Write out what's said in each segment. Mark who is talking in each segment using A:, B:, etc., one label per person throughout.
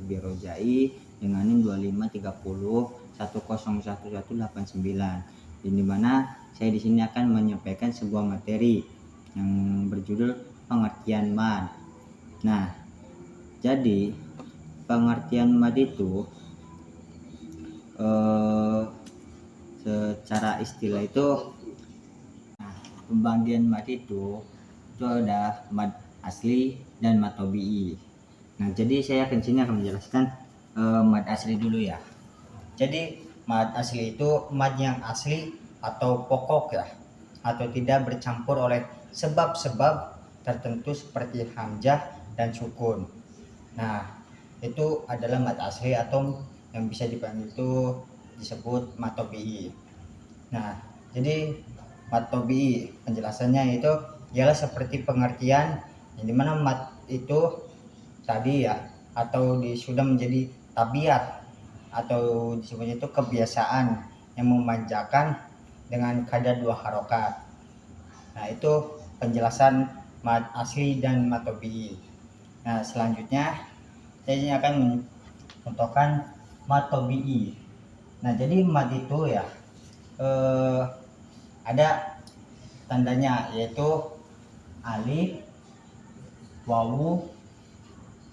A: Birojai dengan NIM 2530101189, di mana saya di sini akan menyampaikan sebuah materi yang berjudul pengertian mad. Nah, jadi pengertian mad itu secara istilah itu, pembagian mad itu ada mad asli dan mad tabii. Nah, jadi saya akan menjelaskan mad asli dulu ya. Jadi mad asli itu mad yang asli atau pokok ya, atau tidak bercampur oleh sebab-sebab tertentu seperti hamzah dan sukun. Nah, itu adalah mad asli atau yang bisa dipanggil itu disebut mad tabii. Nah, jadi mad tabii penjelasannya itu ialah seperti pengertian yang dimana mad itu tadi ya, atau sudah menjadi tabiat atau disebutnya itu kebiasaan yang memanjakan dengan kadar 2 harokat. Nah, itu penjelasan mad asli dan mad tabii. Nah, selanjutnya saya akan mencontohkan mad tabii. Nah, jadi mad itu ya ada tandanya, yaitu alif, wawu,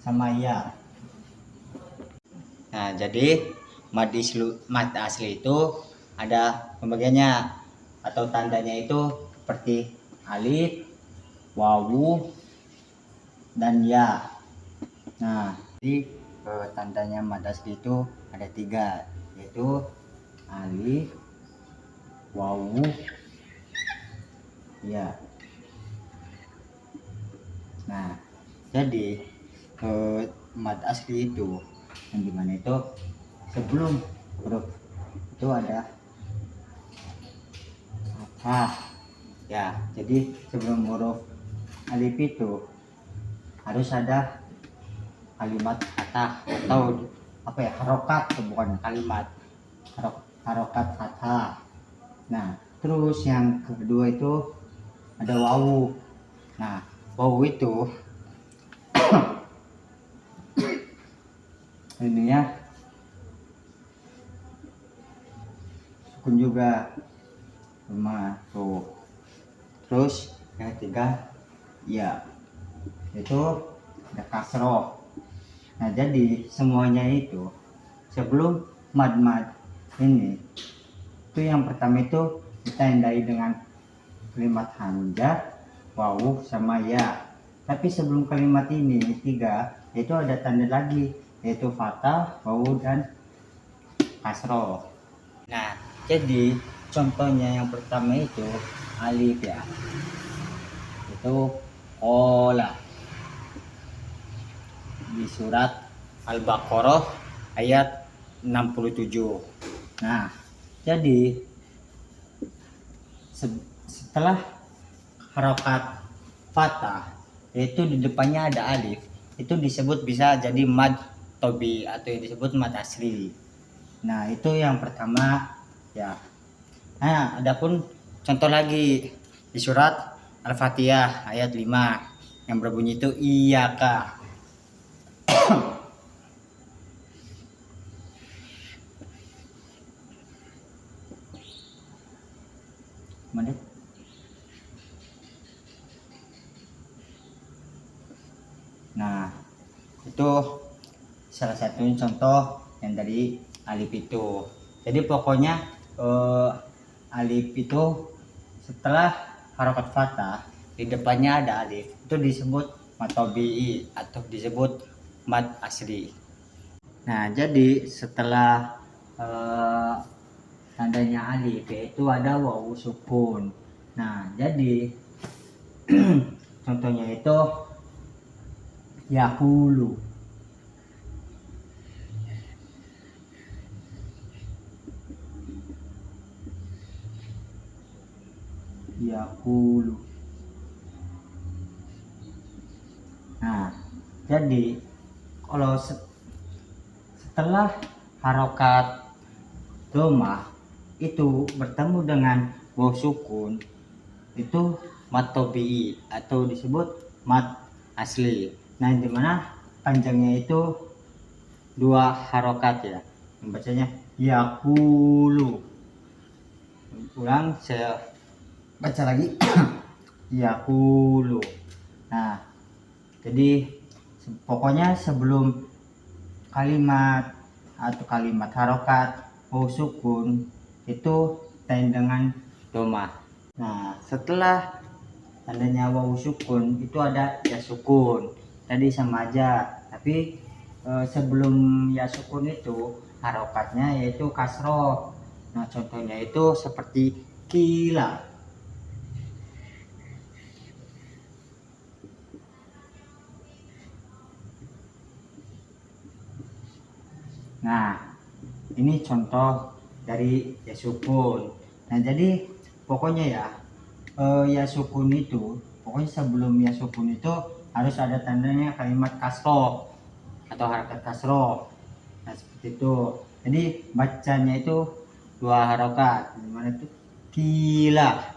A: sama ya. Nah, jadi mad asli itu ada pembagiannya atau tandanya itu seperti alif, wawu, dan ya. Nah, jadi tandanya mad asli itu ada 3, yaitu alif, wawu, ya. Nah, jadi mad asli itu yang dimana itu sebelum huruf itu ada fathah ya. Jadi sebelum huruf alif itu harus ada kalimat fathah atau apa ya, harokat, bukan kalimat, harokat fathah. Nah, terus yang kedua itu ada wawu. Nah, wawu itu ini ya, sukun juga sama tuh. Terus yang ketiga ya, itu ada kasroh. Nah, jadi semuanya itu sebelum mad ini itu yang pertama itu ditandai dengan kalimat hamzah, wawu, sama ya. Tapi sebelum kalimat ini 3 itu ada tanda lagi, yaitu fathah, wawu, dan kasroh. Nah, jadi contohnya yang pertama itu alif ya, itu qola di surat Al-Baqarah ayat 67. Nah, jadi setelah harokat fathah, yaitu di depannya ada alif, itu disebut bisa jadi mad tabii atau yang disebut mad asli. Nah, itu yang pertama ya. Nah, adapun contoh lagi di surat Al-Fatihah ayat 5 yang berbunyi itu iyyaka. Nah, itu salah satu contoh yang dari alif itu. Jadi pokoknya alif itu setelah harokat fathah di depannya ada alif, itu disebut mad tabii atau disebut mad asli. Nah, jadi setelah tandanya alif yaitu ada wawu sukun. Nah, jadi contohnya itu yaqulu. Yaqulu. Nah, jadi kalau setelah harokat domah itu bertemu dengan wawu sukun, itu mad tabii atau disebut mad asli. Nah, dimana panjangnya itu dua harokat ya. Membacanya yakulu. Ulang, saya baca lagi. Yakulu. Nah, jadi pokoknya sebelum kalimat atau kalimat harokat wawu sukun itu tanda dengan domah. Nah, setelah tandanya wawu sukun itu ada ya sukun. Tadi sama aja, tapi sebelum ya sukun itu harokatnya yaitu kasroh. Nah, contohnya itu seperti kila. Nah, ini contoh dari ya sukun. Nah, jadi pokoknya ya sukun itu, pokoknya sebelum ya sukun itu harus ada tandanya kalimat kasroh atau harakat kasroh. Nah, seperti itu. Jadi bacanya itu dua harokat. Gimana itu? Kila.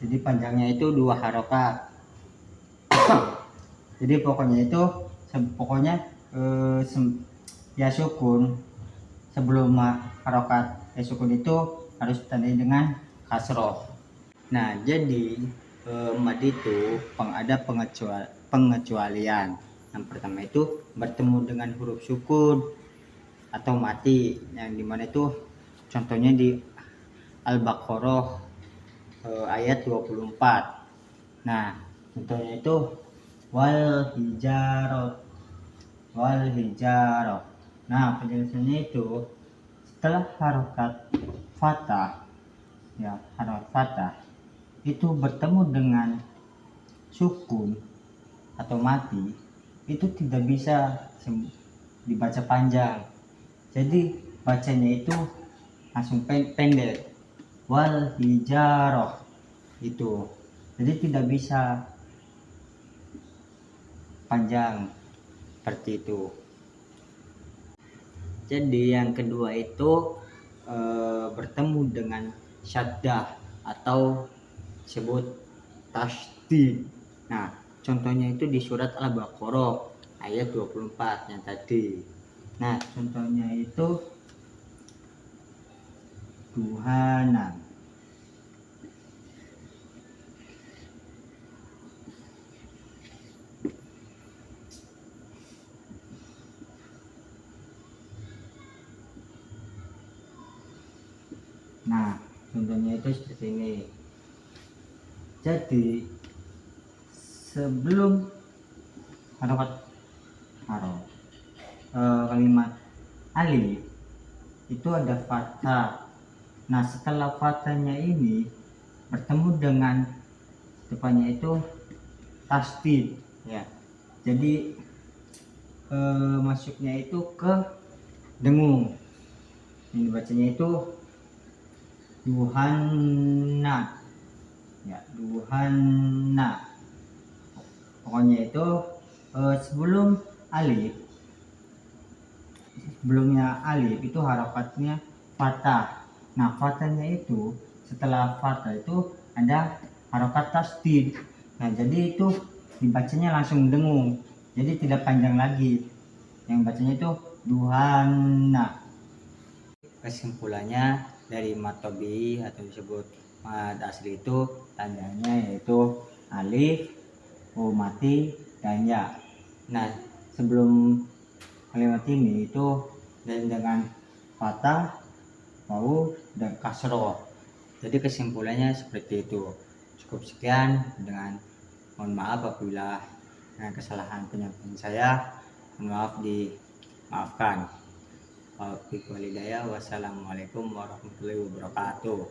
A: Jadi panjangnya itu dua harokat. Jadi pokoknya itu pokoknya ya sukun sebelum harokat ya sukun itu harus ditandai dengan kasroh. Nah, jadi mad itu ada pengecualian. Yang pertama itu bertemu dengan huruf sukun atau mati, yang dimana itu contohnya di Al-Baqarah ayat 24. Nah, contohnya itu wal hijarot. Nah, penjelasannya itu setelah harokat fathah ya, harokat fathah itu bertemu dengan sukun atau mati, itu tidak bisa dibaca panjang. Jadi bacanya itu langsung pendek, wal hijaroh itu. Jadi tidak bisa panjang seperti itu. Jadi yang kedua itu bertemu dengan syaddah atau disebut tasdid. Nah, contohnya itu di surat Al-Baqarah ayat 24 yang tadi. Nah, contohnya itu Tuhanan. Nah, contohnya itu seperti ini. Jadi sebelum kalimat alif itu ada fathah. Nah, setelah fathahnya ini bertemu dengan depannya itu tasdid ya. Jadi masuknya itu ke dengung. Ini bacanya itu Duhanna ya, Duhanna. Pokoknya itu sebelumnya alif itu harokatnya fathah. Nah, fathahnya itu setelah fathah itu ada harokat tasdid. Nah, jadi itu dibacanya langsung dengung, jadi tidak panjang lagi. Yang bacanya itu Duhanna. Kesimpulannya dari matobi atau disebut mad asli itu tandanya yaitu alif, wawu mati, dan ya. Nah, sebelum kalimat ini itu dengan fathah, wawu, dan kasroh. Jadi kesimpulannya seperti itu. Cukup sekian, dengan mohon maaf apabila kesalahan penyampaian saya. Mohon maaf, dimaafkan. Wassalamualaikum warahmatullahi wabarakatuh.